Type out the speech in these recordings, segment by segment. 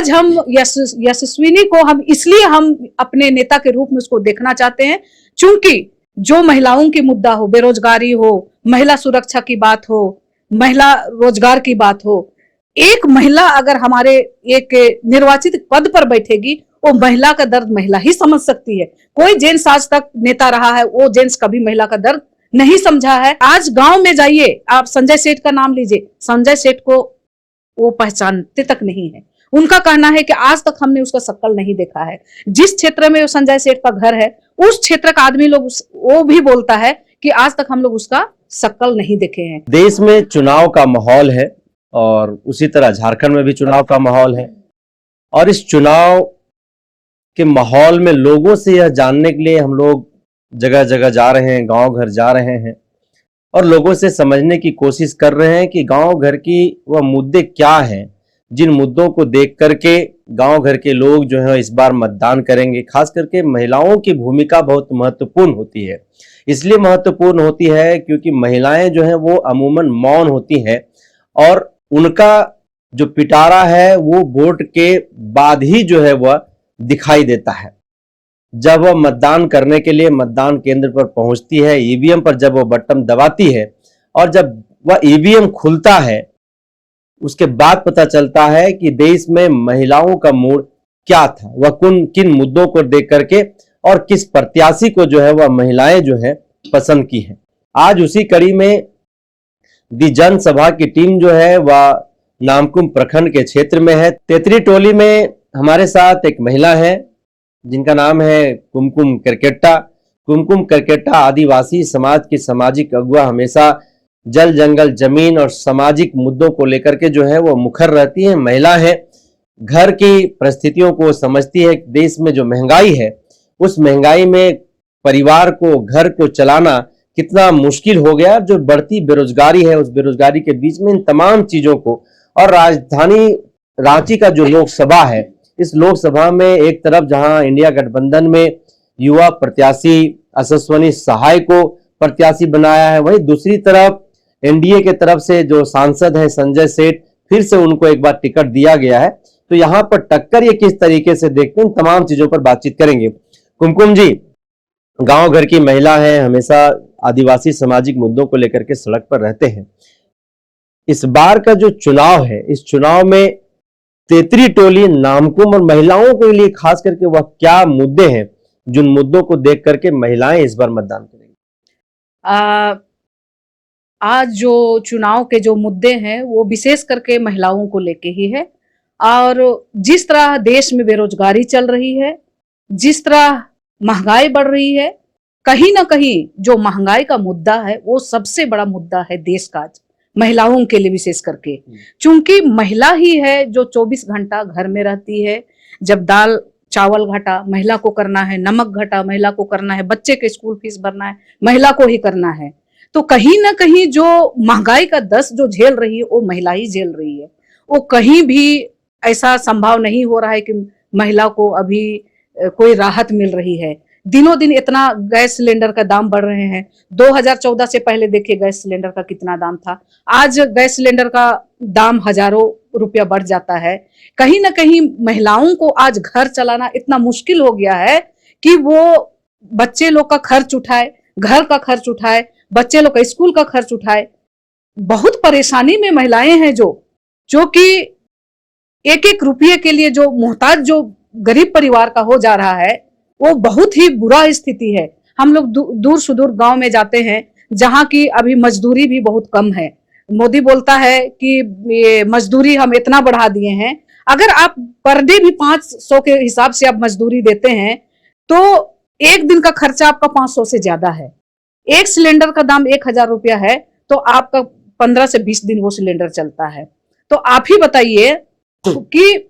आज हम यशस्विनी को हम इसलिए हम अपने नेता के रूप में उसको देखना चाहते हैं, क्योंकि जो महिलाओं की मुद्दा हो, बेरोजगारी हो, महिला सुरक्षा की बात हो, महिला रोजगार की बात हो, एक महिला अगर हमारे एक निर्वाचित पद पर बैठेगी, वो महिला का दर्द महिला ही समझ सकती है। कोई जेंट्स आज तक नेता रहा है, वो जेंट्स कभी महिला का दर्द नहीं समझा है। आज गांव में जाइए, आप संजय सेठ का नाम लीजिए, संजय सेठ को वो पहचानते तक नहीं है। उनका कहना है कि आज तक हमने उसका शक्ल नहीं देखा है। जिस क्षेत्र में संजय सेठ का घर है, उस क्षेत्र का आदमी लोग वो भी बोलता है कि आज तक हम लोग उसका शक्ल नहीं देखे हैं। देश में चुनाव का माहौल है और उसी तरह झारखंड में भी चुनाव का माहौल है, और इस चुनाव के माहौल में लोगों से यह जानने के लिए हम लोग जगह जगह जा रहे हैं, गांव घर जा रहे हैं और लोगों से समझने की कोशिश कर रहे हैं कि गांव घर की वह मुद्दे क्या हैं, जिन मुद्दों को देख करके गांव घर के लोग जो है इस बार मतदान करेंगे। खास करके महिलाओं की भूमिका बहुत महत्वपूर्ण होती है। इसलिए महत्वपूर्ण होती है क्योंकि महिलाएं जो है वो अमूमन मौन होती हैं और उनका जो पिटारा है वो वोट के बाद ही जो है वह दिखाई देता है। जब वह मतदान करने के लिए मतदान केंद्र पर पहुंचती है, ईवीएम पर जब वह बटन दबाती है और जब वह ईवीएम खुलता है, उसके बाद पता चलता है कि देश में महिलाओं का मूड क्या था, वह किन मुद्दों को देख करके और किस प्रत्याशी को जो है वह महिलाएं जो है पसंद की है। आज उसी कड़ी में दी जनसभा की टीम जो है वह नामकुम प्रखंड के क्षेत्र में है। तेतरी टोली में हमारे साथ एक महिला है जिनका नाम है कुमकुम करकेट्टा। कुमकुम करकेट्टा आदिवासी समाज की सामाजिक अगुवा, हमेशा जल जंगल जमीन और सामाजिक मुद्दों को लेकर के जो है वो मुखर रहती है। महिला है, घर की परिस्थितियों को समझती है। देश में जो महंगाई है, उस महंगाई में परिवार को, घर को चलाना कितना मुश्किल हो गया। जो बढ़ती बेरोजगारी है, उस बेरोजगारी के बीच में इन तमाम चीजों को, और राजधानी रांची का जो लोकसभा है, इस लोकसभा में एक तरफ जहां इंडिया गठबंधन में युवा प्रत्याशी यशस्विनी सहाय को प्रत्याशी बनाया है, वहीं दूसरी तरफ एनडीए के तरफ से जो सांसद है संजय सेठ, फिर से उनको एक बार टिकट दिया गया है। तो यहाँ पर टक्कर ये किस तरीके से देखते हैं, तमाम चीजों पर बातचीत करेंगे। कुमकुम जी, गांव घर की महिला है, हमेशा आदिवासी सामाजिक मुद्दों को लेकर के सड़क पर रहते हैं। इस बार का जो चुनाव है, इस चुनाव में तेतरी टोली, नामकुम और महिलाओं के लिए खास करके वह क्या मुद्दे हैं जिन मुद्दों को देख करके महिलाएं इस बार मतदान करेंगी? आज जो चुनाव के जो मुद्दे हैं वो विशेष करके महिलाओं को लेके ही है। और जिस तरह देश में बेरोजगारी चल रही है, जिस तरह महंगाई बढ़ रही है, कहीं ना कहीं जो महंगाई का मुद्दा है वो सबसे बड़ा मुद्दा है देश का, आज महिलाओं के लिए विशेष करके। चूंकि महिला ही है जो 24 घंटा घर में रहती है। जब दाल चावल घटा महिला को करना है, नमक घटा महिला को करना है, बच्चे के स्कूल फीस भरना है महिला को ही करना है। तो कहीं ना कहीं जो महंगाई का दस्त जो झेल रही है वो महिला ही झेल रही है। वो कहीं भी ऐसा संभव नहीं हो रहा है कि महिला को अभी कोई राहत मिल रही है। दिनों दिन इतना गैस सिलेंडर का दाम बढ़ रहे हैं। 2014 से पहले देखिए गैस सिलेंडर का कितना दाम था, आज गैस सिलेंडर का दाम हजारों रुपया बढ़ जाता है। कहीं ना कहीं महिलाओं को आज घर चलाना इतना मुश्किल हो गया है कि वो बच्चे लोग का खर्च उठाए, घर का खर्च उठाए, बच्चे लोग का स्कूल का खर्च उठाए। बहुत परेशानी में महिलाएं हैं जो कि एक एक रुपये के लिए जो मोहताज, जो गरीब परिवार का हो जा रहा है, वो बहुत ही बुरा स्थिति है। हम लोग दूर सुदूर गांव में जाते हैं जहां की अभी मजदूरी भी बहुत कम है। मोदी बोलता है कि ये मजदूरी हम इतना बढ़ा दिए हैं। अगर आप पर डे भी 500 के हिसाब से आप मजदूरी देते हैं तो एक दिन का खर्चा आपका 500 से ज्यादा है। एक सिलेंडर का दाम 1000 रुपया है तो आपका 15 से 20 दिन वो सिलेंडर चलता है। तो आप ही बताइए कि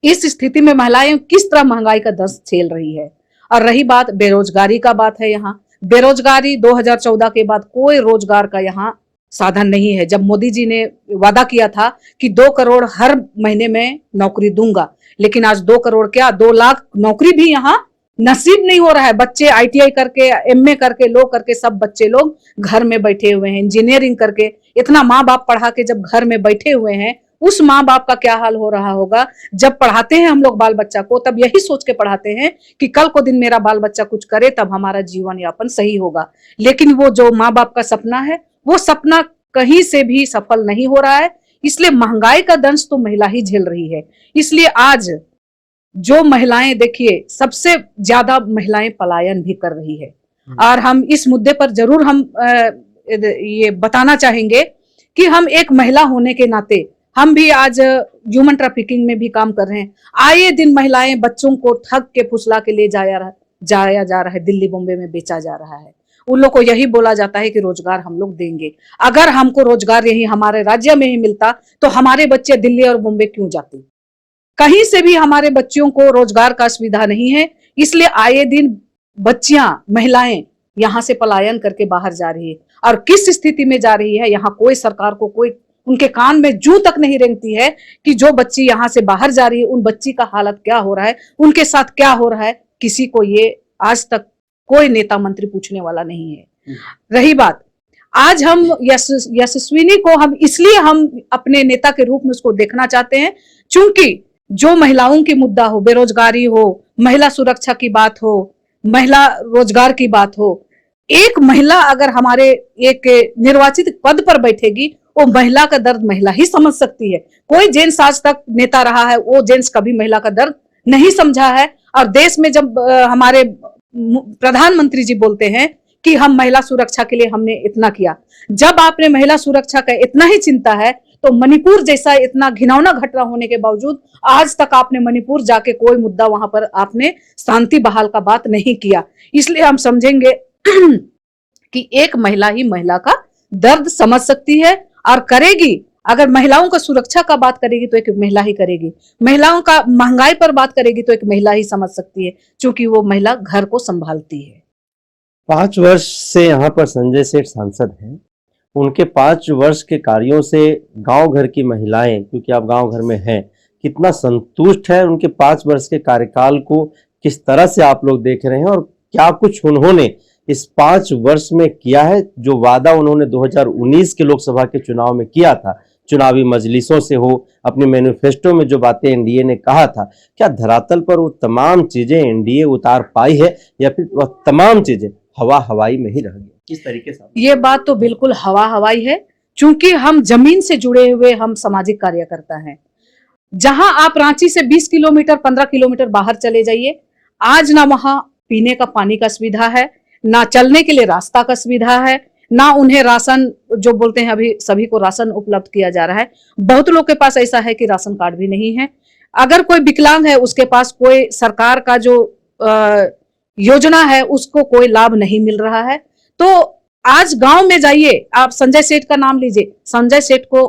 इस स्थिति में महिलाएं किस तरह महंगाई का दस्त झेल रही है। और रही बात बेरोजगारी का बात है, यहाँ बेरोजगारी 2014 के बाद कोई रोजगार का यहाँ साधन नहीं है। जब मोदी जी ने वादा किया था कि 2 करोड़ हर महीने में नौकरी दूंगा, लेकिन आज 2 करोड़ क्या 2 लाख नौकरी भी यहाँ नसीब नहीं हो रहा है। बच्चे ITI करके, MA करके, लो करके सब बच्चे लोग घर में बैठे हुए हैं। इंजीनियरिंग करके इतना माँ बाप पढ़ा के जब घर में बैठे हुए हैं, उस माँ बाप का क्या हाल हो रहा होगा। जब पढ़ाते हैं हम लोग बाल बच्चा को, तब यही सोच के पढ़ाते हैं कि कल को दिन मेरा बाल बच्चा कुछ करे तब हमारा जीवन यापन सही होगा। लेकिन वो जो माँ बाप का सपना है, वो सपना कहीं से भी सफल नहीं हो रहा है। इसलिए महंगाई का दंश तो महिला ही झेल रही है। इसलिए आज जो महिलाएं, देखिए सबसे ज्यादा महिलाएं पलायन भी कर रही है। और हम इस मुद्दे पर जरूर हम ये बताना चाहेंगे कि हम एक महिला होने के नाते हम भी आज ह्यूमन ट्रैफिकिंग में भी काम कर रहे हैं। आए दिन महिलाएं बच्चों को ठग के फुसला के ले जाया जा रहा है, दिल्ली बॉम्बे में बेचा जा रहा है। उन लोग को यही बोला जाता है कि रोजगार हम लोग देंगे। अगर हमको रोजगार यही हमारे राज्य में ही मिलता तो हमारे बच्चे दिल्ली और बॉम्बे क्यों जाते। कहीं से भी हमारे बच्चियों को रोजगार का सुविधा नहीं है। इसलिए आए दिन बच्चियां, महिलाएं यहाँ से पलायन करके बाहर जा रही है। और किस स्थिति में जा रही है, यहाँ कोई सरकार को कोई उनके कान में जू तक नहीं रेंगती है कि जो बच्ची यहाँ से बाहर जा रही है उन बच्ची का हालत क्या हो रहा है, उनके साथ क्या हो रहा है। किसी को ये आज तक कोई नेता मंत्री पूछने वाला नहीं है। रही बात, आज हम यशस्विनी को हम इसलिए हम अपने नेता के रूप में उसको देखना चाहते हैं, क्योंकि जो महिलाओं की मुद्दा हो, बेरोजगारी हो, महिला सुरक्षा की बात हो, महिला रोजगार की बात हो, एक महिला अगर हमारे एक निर्वाचित पद पर बैठेगी, वो महिला का दर्द महिला ही समझ सकती है। कोई जेंट्स आज तक नेता रहा है, वो जेंट्स कभी महिला का दर्द नहीं समझा है। और देश में जब हमारे प्रधानमंत्री जी बोलते हैं कि हम महिला सुरक्षा के लिए हमने इतना किया, जब आपने महिला सुरक्षा का इतना ही चिंता है तो मणिपुर जैसा इतना घिनौना घटना होने के बावजूद आज तक आपने मणिपुर जाके कोई मुद्दा वहां पर आपने शांति बहाल का बात नहीं किया। इसलिए हम समझेंगे कि एक महिला ही महिला का दर्द समझ सकती है और करेगी। अगर महिलाओं का सुरक्षा का बात करेगी तो एक महिला ही करेगी, महिलाओं का महंगाई पर बात करेगी तो एक महिला ही समझ सकती है, क्योंकि वो महिला घर को संभालती है। 5 वर्ष से यहाँ पर संजय सेठ सांसद हैं। उनके 5 वर्ष के कार्यों से गांव घर की महिलाएं, क्योंकि आप गांव घर में हैं, कितना संतुष्ट है उनके 5 वर्ष के कार्यकाल को किस तरह से आप लोग देख रहे हैं और क्या कुछ उन्होंने इस 5 वर्ष में किया है। जो वादा उन्होंने 2019 के लोकसभा के चुनाव में किया था, चुनावी मजलिसों से हो, अपने मैनिफेस्टो में जो बातें एनडीए ने कहा था, क्या धरातल पर वो तमाम चीजें एनडीए उतार पाई है या फिर वह तमाम चीजें हवा हवाई में ही रह गई? किस तरीके से? ये बात तो बिल्कुल हवा हवाई है, क्योंकि हम जमीन से जुड़े हुए हम सामाजिक कार्यकर्ता हैं। जहां आप रांची से 20 किलोमीटर 15 किलोमीटर बाहर चले जाइए, आज ना वहां पीने का पानी का सुविधा है, ना चलने के लिए रास्ता का सुविधा है, ना उन्हें राशन, जो बोलते हैं अभी सभी को राशन उपलब्ध किया जा रहा है। बहुत लोग के पास ऐसा है कि राशन कार्ड भी नहीं है। अगर कोई विकलांग है उसके पास कोई सरकार का जो योजना है उसको कोई लाभ नहीं मिल रहा है। तो आज गांव में जाइए, आप संजय सेठ का नाम लीजिए, संजय सेठ को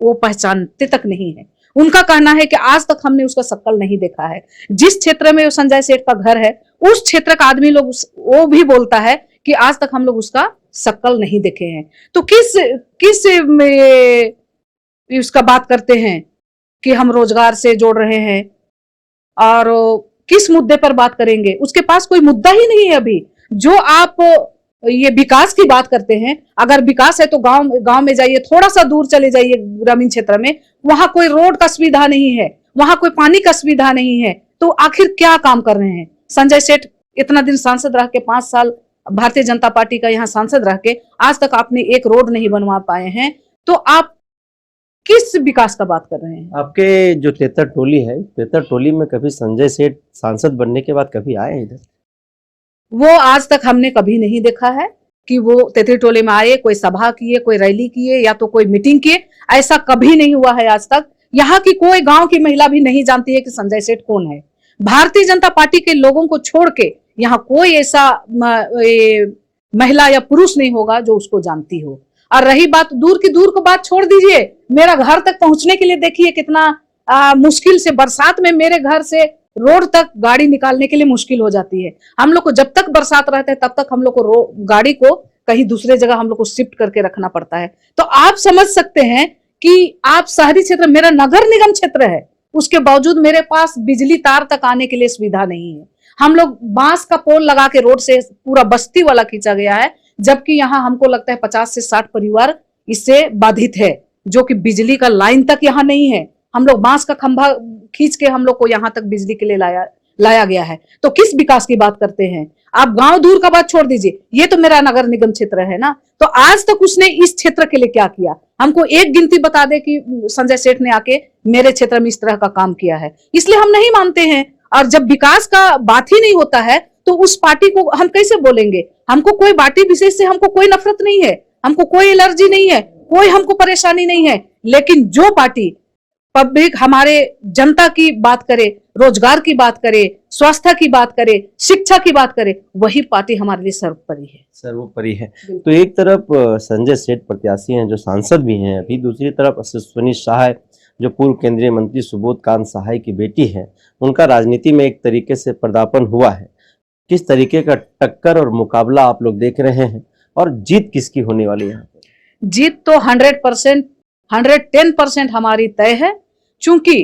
वो पहचानते तक नहीं है। उनका कहना है कि आज तक हमने उसका शक्ल नहीं देखा है। जिस क्षेत्र में संजय सेठ का घर है उस क्षेत्र का आदमी लोग वो भी बोलता है कि आज तक हम लोग उसका शक्ल नहीं देखे हैं। तो किस में उसका बात करते हैं कि हम रोजगार से जोड़ रहे हैं और किस मुद्दे पर बात करेंगे? उसके पास कोई मुद्दा ही नहीं है अभी। जो आप ये विकास की बात करते हैं, अगर विकास है तो गांव में जाइए, थोड़ा सा दूर चले जाइए ग्रामीण क्षेत्र में, वहां कोई रोड का सुविधा नहीं है, वहां कोई पानी का सुविधा नहीं है। तो आखिर क्या काम कर रहे हैं? संजय सेठ इतना दिन सांसद रह के, 5 साल भारतीय जनता पार्टी का यहाँ सांसद रह के, आज तक आपने एक रोड नहीं बनवा पाए हैं। तो आप किस विकास का बात कर रहे हैं? आपके जो तेतर टोली है, तेतर टोली में कभी संजय सेठ सांसद बनने के बाद कभी आए इधर? वो आज तक हमने कभी नहीं देखा है कि वो तेतरी टोले में आए, कोई सभा किए, कोई रैली किए या तो कोई मीटिंग किए। ऐसा कभी नहीं हुआ है आज तक। यहाँ की कोई गांव की महिला भी नहीं जानती है कि संजय सेठ कौन है। भारतीय जनता पार्टी के लोगों को छोड़ के यहाँ कोई ऐसा महिला या पुरुष नहीं होगा जो उसको जानती हो। और रही बात दूर की दूर को बात छोड़ दीजिए, मेरा घर तक पहुंचने के लिए देखिए कितना मुश्किल से, बरसात में मेरे घर से रोड तक गाड़ी निकालने के लिए मुश्किल हो जाती है। हम लोग को जब तक बरसात रहता है तब तक हम लोग को गाड़ी को कहीं दूसरे जगह हम लोग को शिफ्ट करके रखना पड़ता है। तो आप समझ सकते हैं कि आप शहरी क्षेत्र, मेरा नगर निगम क्षेत्र है, उसके बावजूद मेरे पास बिजली तार तक आने के लिए सुविधा नहीं है। हम लोग बांस का पोल लगा के रोड से पूरा बस्ती वाला खींचा गया है, जबकि यहाँ हमको लगता है 50 से 60 परिवार इससे बाधित है। जो कि बिजली का लाइन तक यहाँ नहीं है। हम लोग बांस का खंभा खींच के हम लोग को यहाँ तक बिजली के लिए लाया गया है। तो किस विकास की बात करते हैं आप? गांव दूर का बात छोड़ दीजिए, ये तो मेरा नगर निगम क्षेत्र है ना। तो आज तक उसने इस क्षेत्र के लिए क्या किया? हमको एक गिनती बता दे कि संजय सेठ ने आके मेरे क्षेत्र में इस तरह का काम किया है। इसलिए हम नहीं मानते हैं। और जब विकास का बात ही नहीं होता है तो उस पार्टी को हम कैसे बोलेंगे? हमको कोई पार्टी विशेष से हमको कोई नफरत नहीं है, हमको कोई एलर्जी नहीं है, कोई हमको परेशानी नहीं है। लेकिन जो पार्टी पब्लिक हमारे जनता की बात करे, रोजगार की बात करे, स्वास्थ्य की बात करे, शिक्षा की बात करे, वही पार्टी हमारे लिए सर्वोपरि है। सर्वोपरि है। तो एक तरफ संजय सेठ प्रत्याशी हैं जो सांसद भी हैं अभी, दूसरी तरफ अश्विनी सहाय जो पूर्व केंद्रीय मंत्री सुबोध कांत सहाय की बेटी है, उनका राजनीति में एक तरीके से पदार्पण हुआ है। किस तरीके का टक्कर और मुकाबला आप लोग देख रहे हैं और जीत किसकी होने वाली है? जीत तो 100%, 110% हमारी तय है। चूंकि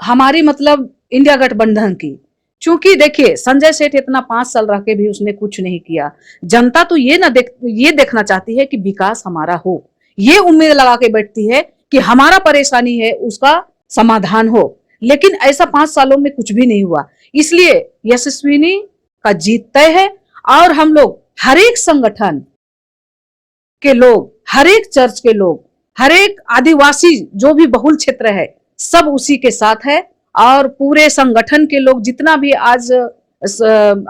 हमारी मतलब इंडिया गठबंधन की। चूंकि देखिए संजय सेठ इतना 5 साल रह के भी उसने कुछ नहीं किया। जनता तो ये देखना चाहती है कि विकास हमारा हो, ये उम्मीद लगा के बैठती है कि हमारा परेशानी है उसका समाधान हो। लेकिन ऐसा 5 सालों में कुछ भी नहीं हुआ। इसलिए यशस्विनी का जीत तय है। और हम लोग हर एक संगठन के लोग, हर एक चर्च के लोग, हर एक आदिवासी जो भी बहुल क्षेत्र है, सब उसी के साथ है। और पूरे संगठन के लोग जितना भी आज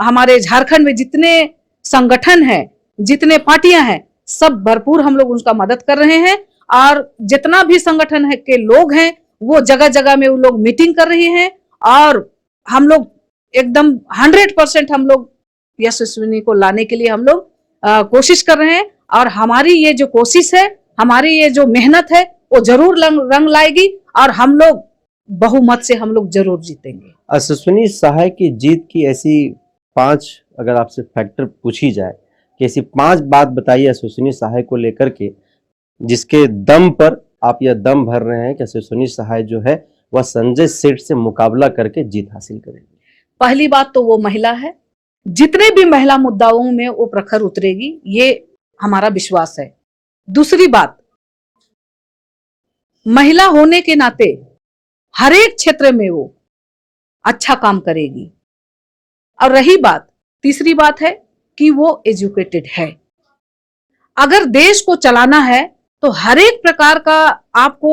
हमारे झारखंड में जितने संगठन हैं, जितने पार्टियां हैं, सब भरपूर हम लोग उनका मदद कर रहे हैं। और जितना भी संगठन है के लोग हैं वो जगह जगह में वो लोग मीटिंग कर रहे हैं। और हम लोग एकदम 100% हम लोग यशस्विनी को लाने के लिए हम लोग कोशिश कर रहे हैं। और हमारी ये जो कोशिश है, हमारी ये जो मेहनत है, वो जरूर रंग लाएगी और हम लोग बहुमत से हम लोग जरूर जीतेंगे। अश्विनी सहाय की जीत की ऐसी 5 अगर आपसे फैक्टर पूछी जाए कि ऐसी 5 बात बताइए अश्विनी सहाय को लेकर के जिसके दम पर आप यह दम भर रहे हैं कि अश्विनी सहाय जो है वह संजय सेठ से मुकाबला करके जीत हासिल करेगी। पहली बात तो वो महिला है। जितने भी महिला मुद्दाओं में वो प्रखर उतरेगी, ये हमारा विश्वास है। दूसरी बात, महिला होने के नाते हर एक क्षेत्र में वो अच्छा काम करेगी। और रही बात, तीसरी बात है कि वो एजुकेटेड है। अगर देश को चलाना है तो हर एक प्रकार का आपको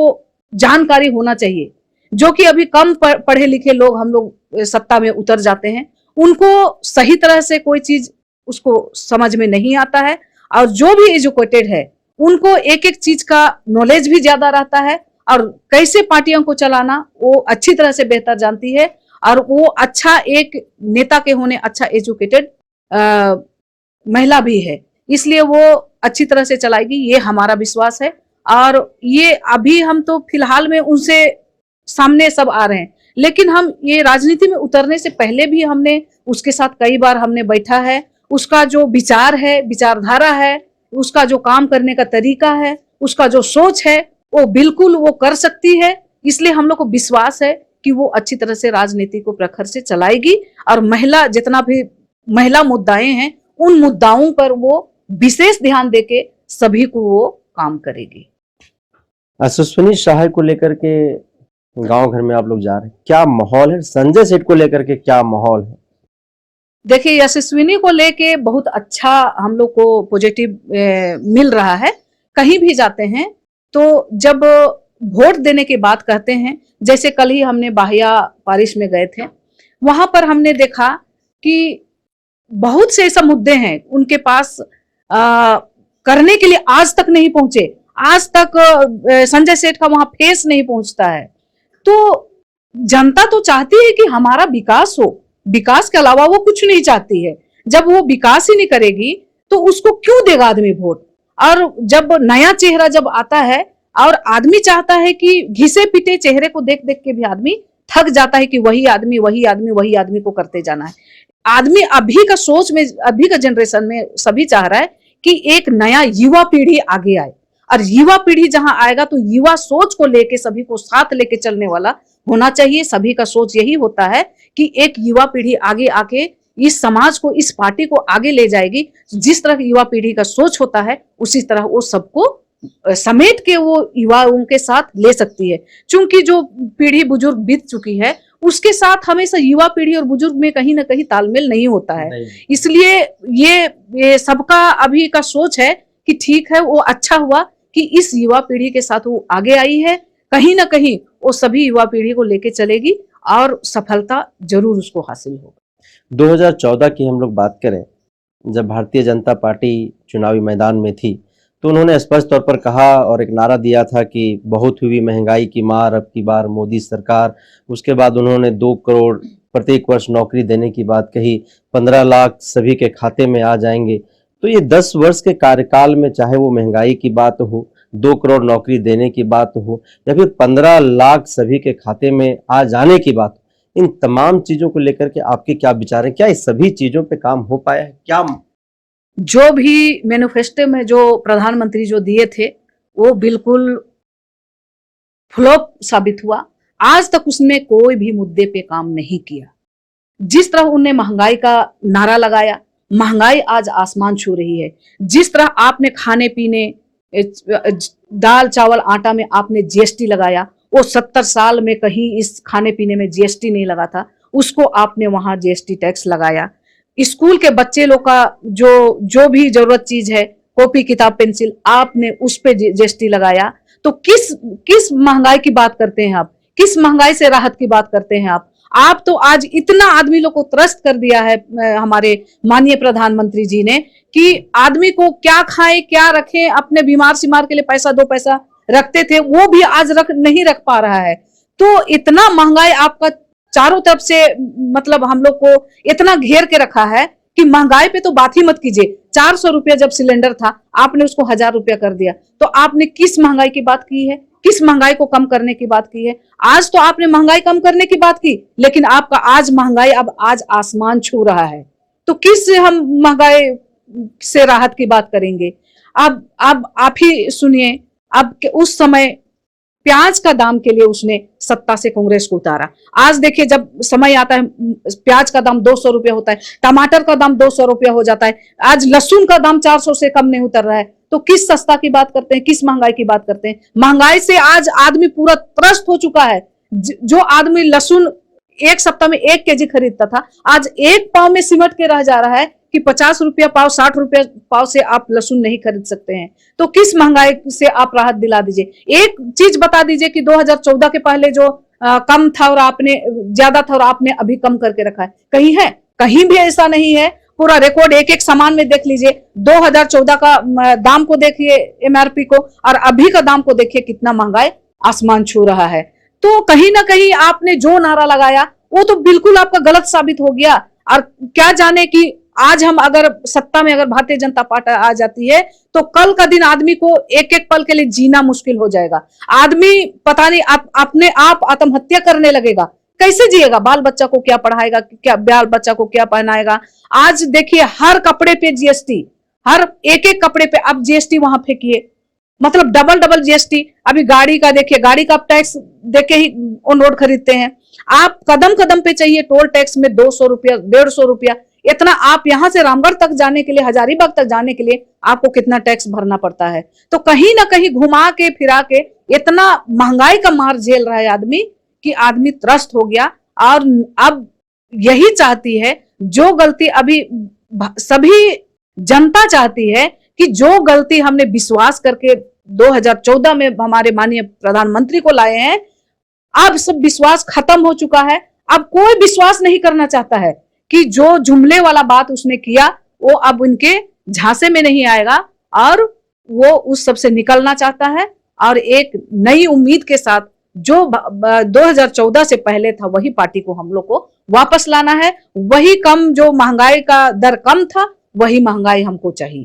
जानकारी होना चाहिए। जो कि अभी कम पढ़े लिखे लोग हम लोग सत्ता में उतर जाते हैं, उनको सही तरह से कोई चीज उसको समझ में नहीं आता है। और जो भी एजुकेटेड है उनको एक एक चीज का नॉलेज भी ज्यादा रहता है और कैसे पार्टियों को चलाना वो अच्छी तरह से बेहतर जानती है। और वो अच्छा एक नेता के होने अच्छा एजुकेटेड महिला भी है, इसलिए वो अच्छी तरह से चलाएगी, ये हमारा विश्वास है। और ये अभी हम तो फिलहाल में उनसे सामने सब आ रहे हैं, लेकिन हम ये राजनीति में उतरने से पहले भी हमने उसके साथ कई बार हमने बैठा है। उसका जो विचार है, विचारधारा है, उसका जो काम करने का तरीका है, उसका जो सोच है, वो बिल्कुल वो कर सकती है। इसलिए हम लोग को विश्वास है कि वो अच्छी तरह से राजनीति को प्रखर से चलाएगी। और महिला जितना भी महिला मुद्दाएं हैं, उन मुद्दाओं पर वो विशेष ध्यान देके सभी को वो काम करेगी। अश्विनी सहाय को लेकर के गांव घर में आप लोग जा रहे हैं, क्या माहौल है? संजय सेठ को लेकर के क्या माहौल है? देखिए, यशस्विनी को लेके बहुत अच्छा हम लोग को पॉजिटिव मिल रहा है। कहीं भी जाते हैं तो जब वोट देने की बात कहते हैं, जैसे कल ही हमने बाहिया पारिश में गए थे, वहां पर हमने देखा कि बहुत से ऐसा मुद्दे हैं उनके पास करने के लिए आज तक नहीं पहुंचे। आज तक संजय सेठ का वहां फेस नहीं पहुंचता है। तो जनता तो चाहती है कि हमारा विकास हो, विकास के अलावा वो कुछ नहीं चाहती है। जब वो विकास ही नहीं करेगी तो उसको क्यों देगा आदमी वोट? और जब नया चेहरा जब आता है और आदमी चाहता है कि घिसे पिटे चेहरे को देख देख के भी आदमी थक जाता है कि वही आदमी वही आदमी वही आदमी को करते जाना है। आदमी अभी का सोच में, अभी का जनरेशन में सभी चाह रहा है कि एक नया युवा पीढ़ी आगे आए। और युवा पीढ़ी जहां आएगा तो युवा सोच को लेके सभी को साथ लेके चलने वाला होना चाहिए। सभी का सोच यही होता है कि एक युवा पीढ़ी आगे आके इस समाज को, इस पार्टी को आगे ले जाएगी। जिस तरह की युवा पीढ़ी का सोच होता है उसी तरह वो सबको समेट के वो युवाओं के साथ ले सकती है। चूंकि जो पीढ़ी बुजुर्ग बीत चुकी है उसके साथ हमेशा युवा पीढ़ी और बुजुर्ग में कहीं ना कहीं तालमेल नहीं होता है। इसलिए ये सबका अभी का सोच है कि ठीक है, वो अच्छा हुआ कि इस युवा पीढ़ी के साथ वो आगे आई है। कहीं ना कहीं वो सभी युवा पीढ़ी को लेके चलेगी और सफलता जरूर उसको हासिल होगी। 2014 की हम लोग बात करें, जब भारतीय जनता पार्टी चुनावी मैदान में थी तो उन्होंने स्पष्ट तौर पर कहा और एक नारा दिया था कि बहुत हुई महंगाई की मार, अब की बार मोदी सरकार। उसके बाद उन्होंने 2 करोड़ प्रत्येक वर्ष नौकरी देने की बात कही, 15 लाख सभी के खाते में आ जाएंगे। तो ये 10 वर्ष के कार्यकाल में चाहे वो महंगाई की बात हो, 2 करोड़ नौकरी देने की बात हो या फिर 15 लाख सभी के खाते में आ जाने की बात हो, इन तमाम चीजों को लेकर के आपके क्या विचार हैं? क्या इस सभी चीजों पे काम हो पाया है? क्या जो भी मैनिफेस्टो में जो प्रधानमंत्री जो दिए थे वो बिल्कुल फ्लॉप साबित हुआ। आज तक उसने कोई भी मुद्दे पे काम नहीं किया। जिस तरह उन्हें महंगाई का नारा लगाया, महंगाई आज आसमान छू रही है। जिस तरह आपने खाने पीने, दाल चावल आटा में आपने जीएसटी लगाया, वो 70 साल में कहीं इस खाने पीने में जीएसटी नहीं लगा था, उसको आपने वहां जीएसटी टैक्स लगाया। स्कूल के बच्चे लोग का जो भी जरूरत चीज है, कॉपी किताब पेंसिल, आपने उस पे जीएसटी लगाया। तो किस महंगाई की बात करते हैं आप? किस महंगाई से राहत की बात करते हैं आप तो आज इतना आदमी लोग को त्रस्त कर दिया है हमारे माननीय प्रधानमंत्री जी ने कि आदमी को क्या खाए क्या रखे, अपने बीमार सीमार के लिए पैसा 2 पैसा रखते थे वो भी आज नहीं रख पा रहा है। तो इतना महंगाई आपका चारों तरफ से मतलब हम लोग को इतना घेर के रखा है कि महंगाई पे तो बात ही मत कीजिए। 400 रुपया जब सिलेंडर था आपने उसको 1000 रुपया कर दिया। तो आपने किस महंगाई की बात की है? किस महंगाई को कम करने की बात की है? आज तो आपने महंगाई कम करने की बात की, लेकिन आपका आज महंगाई अब आज आसमान छू रहा है। तो किस हम महंगाई से राहत की बात करेंगे? अब आप ही सुनिए, अब उस समय प्याज का दाम के लिए उसने सत्ता से कांग्रेस को उतारा। आज देखिए जब समय आता है प्याज का दाम 200 रुपया होता है, टमाटर का दाम 200 रुपया हो जाता है, आज लहसुन का दाम 400 से कम नहीं उतर रहा है। तो किस सस्ता की बात करते हैं, किस महंगाई की बात करते हैं? महंगाई से आज आदमी पूरा त्रस्त हो चुका है। जो आदमी लहसुन एक सप्ताह में 1 केजी खरीदता था, आज 1 पाव में सिमट के रह जा रहा है कि 50 रुपया पाव, 60 रुपया पाव से आप लहसुन नहीं खरीद सकते हैं। तो किस महंगाई से आप राहत दिला दीजिए। एक चीज बता दीजिए कि 2014 के पहले जो कम था और आपने ज्यादा था और आपने अभी कम करके रखा है, कहीं है? कहीं भी ऐसा नहीं है। पूरा रिकॉर्ड एक सामान में देख लीजिए। 2014 का दाम को देखिए एमआरपी को, और अभी का दाम को देखिए, कितना महंगाई आसमान छू रहा है। तो कहीं ना कहीं आपने जो नारा लगाया वो तो बिल्कुल आपका गलत साबित हो गया। और क्या जाने कि आज हम अगर सत्ता में अगर भारतीय जनता पार्टी आ जाती है तो कल का दिन आदमी को एक एक पल के लिए जीना मुश्किल हो जाएगा। आदमी पता नहीं अपने आप आत्महत्या करने लगेगा। कैसे जिएगा? बाल बच्चा को क्या पढ़ाएगा, क्या बाल बच्चा को क्या पहनाएगा? आज देखिए हर कपड़े पे जीएसटी, हर एक कपड़े पे अब जीएसटी वहां फेंकिए, मतलब डबल जीएसटी। अभी गाड़ी का देखिए, गाड़ी का टैक्स देके ही ऑन रोड खरीदते हैं। आप कदम कदम पे चाहिए टोल टैक्स में 200 रुपया, 150 रुपया, इतना। आप यहां से रामगढ़ तक जाने के लिए, हजारीबाग तक जाने के लिए आपको कितना टैक्स भरना पड़ता है। तो कहीं ना कहीं घुमा के फिरा के इतना महंगाई का मार झेल रहा है आदमी कि आदमी त्रस्त हो गया। और अब यही चाहती है, जो गलती अभी सभी जनता चाहती है कि जो गलती हमने विश्वास करके 2014 में हमारे माननीय प्रधानमंत्री को लाए हैं, अब सब विश्वास खत्म हो चुका है। अब कोई विश्वास नहीं करना चाहता है कि जो जुमले वाला बात उसने किया वो अब उनके झांसे में नहीं आएगा, और वो उस सब से निकलना चाहता है। और एक नई उम्मीद के साथ जो 2014 से पहले था वही पार्टी को हम लोग को वापस लाना है। वही कम, जो महंगाई का दर कम था वही महंगाई हमको चाहिए।